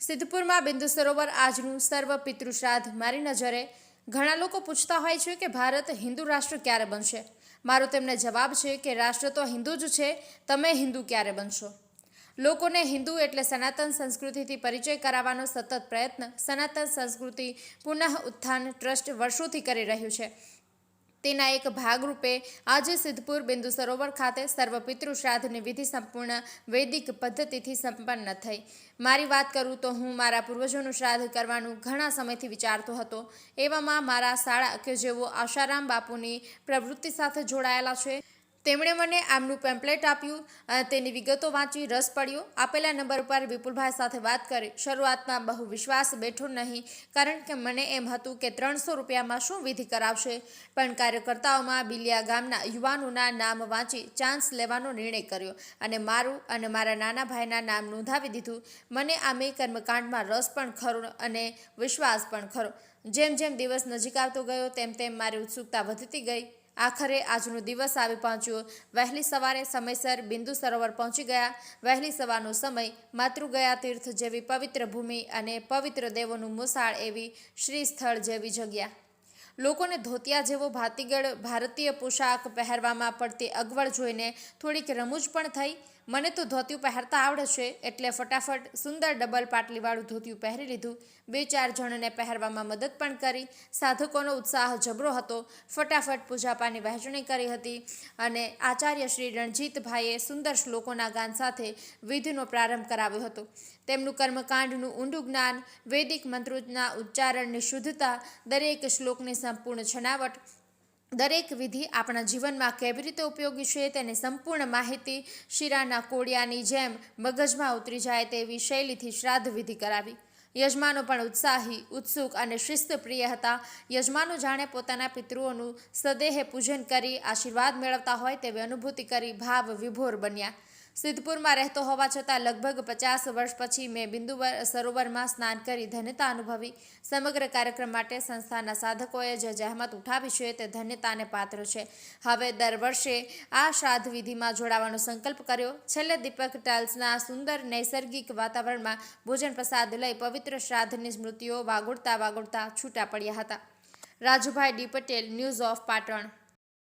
સિદ્ધપુરમાં બિંદુ સરોવર આજનું સર્વ પિતૃ શ્રાદ્ધ મારી નજરે ઘણા લોકો પૂછતા હોય છે કે ભારત હિન્દુ રાષ્ટ્ર ક્યારે બનશે। મારો તેમને જવાબ છે કે રાષ્ટ્ર તો હિન્દુ જ છે, તમે હિન્દુ ક્યારે બનશો। લોકોને હિન્દુ એટલે સનાતન સંસ્કૃતિથી પરિચય કરાવવાનો સતત પ્રયત્ન સનાતન સંસ્કૃતિ પુનઃ ઉત્થાન ટ્રસ્ટ વર્ષોથી કરી રહ્યું છે। તેના એક ભાગરૂપે આજે સિદ્ધપુર બિંદુ સરોવર ખાતે સર્વપિતૃ શ્રાદ્ધની વિધિ સંપૂર્ણ વૈદિક પદ્ધતિથી સંપન્ન થઈ। મારી વાત કરું તો હું મારા પૂર્વજોનું શ્રાદ્ધ કરવાનું ઘણા સમયથી વિચારતો હતો। એવામાં મારા શાળા કે જેઓ આશારામ બાપુની પ્રવૃત્તિ સાથે જોડાયેલા છે, તેમણે મને આમનું પેમ્પલેટ આપ્યું અને તેની વિગતો વાંચી રસ પડ્યો। આપેલા નંબર પર વિપુલભાઈ સાથે વાત કરી। શરૂઆતમાં બહુ વિશ્વાસ બેઠો નહીં, કારણ કે મને એમ હતું કે 300 રૂપિયામાં શું વિધિ કરાવશે, પણ કાર્યકર્તાઓમાં બિલિયા ગામના યુવાનોના નામ વાંચી ચાન્સ લેવાનો નિર્ણય કર્યો અને મારું અને મારા નાના ભાઈના નામ નોંધાવી દીધું। મને આમે કર્મકાંડમાં રસ પણ ખરો અને વિશ્વાસ પણ ખરો। જેમ જેમ દિવસ નજીક આવતો ગયો તેમ તેમ મારી ઉત્સુકતા વધતી ગઈ। આખરે આજનો દિવસ આવી પહોંચ્યો। વહેલી સવારે સમયસર બિંદુ સરોવર પહોંચી ગયા। વહેલી સવારનો સમય માતૃગયા તીર્થ જેવી પવિત્ર ભૂમિ અને પવિત્ર દેવોનું મોસાળ એવી શ્રી સ્થળ જેવી જગ્યા। લોકોને ધોતિયા જેવો ભાતીગળ ભારતીય પોશાક પહેરવામાં પડતી અગવડ જોઈને થોડીક રમૂજ પણ થઈ। મને તો ધોતિયું પહેરતા આવડે છે, એટલે ફટાફટ સુંદર ડબલ પાટલીવાળું ધોતિયું પહેરી લીધું। 2-4 જણને પહેરવામાં મદદ પણ કરી। સાધકોનો ઉત્સાહ જબરો હતો। ફટાફટ પૂજાપાની વહેંચણી કરી હતી અને આચાર્ય શ્રી રણજીતભાઈએ સુંદર શ્લોકોના ગાન સાથે વિધિનો પ્રારંભ કરાવ્યો હતો। તેમનું કર્મકાંડનું ઊંડું જ્ઞાન, વૈદિક મંત્રોના ઉચ્ચારણની શુદ્ધતા, દરેક શ્લોકની સંપૂર્ણ છનાવટ, દરેક વિધિ આપણા જીવનમાં કેવી રીતે ઉપયોગી છે તેની સંપૂર્ણ માહિતી શીરાના કોળિયાની જેમ મગજમાં ઉતરી જાય તેવી શૈલીથી શ્રાદ્ધ વિધિ કરાવી। યજમાનો પણ ઉત્સાહી, ઉત્સુક અને શિસ્તપ્રિય હતા। યજમાનો જાણે પોતાના પિતૃઓનું સદેહે પૂજન કરી આશીર્વાદ મેળવતા હોય તેવી અનુભૂતિ કરી ભાવ વિભોર બન્યા। સિદ્ધપુરમાં રહેતો હોવા છતાં લગભગ 50 વર્ષ પછી મેં બિંદુ સરોવરમાં સ્નાન કરી ધન્યતા અનુભવી। સમગ્ર કાર્યક્રમ માટે સંસ્થાના સાધકોએ જે જહેમત ઉઠાવી છે તે ધન્યતાને પાત્ર છે। હવે દર વર્ષે આ શ્રાદ્ધ વિધિમાં જોડાવાનો સંકલ્પ કર્યો। છેલ્લે દીપક ટાઇલ્સના સુંદર નૈસર્ગિક વાતાવરણમાં ભોજન પ્રસાદ લઈ પવિત્ર શ્રાદ્ધની સ્મૃતિઓ વાગોળતા વાગોળતા છૂટા પડ્યા હતા। Rajubhai D Patel, news of Patan.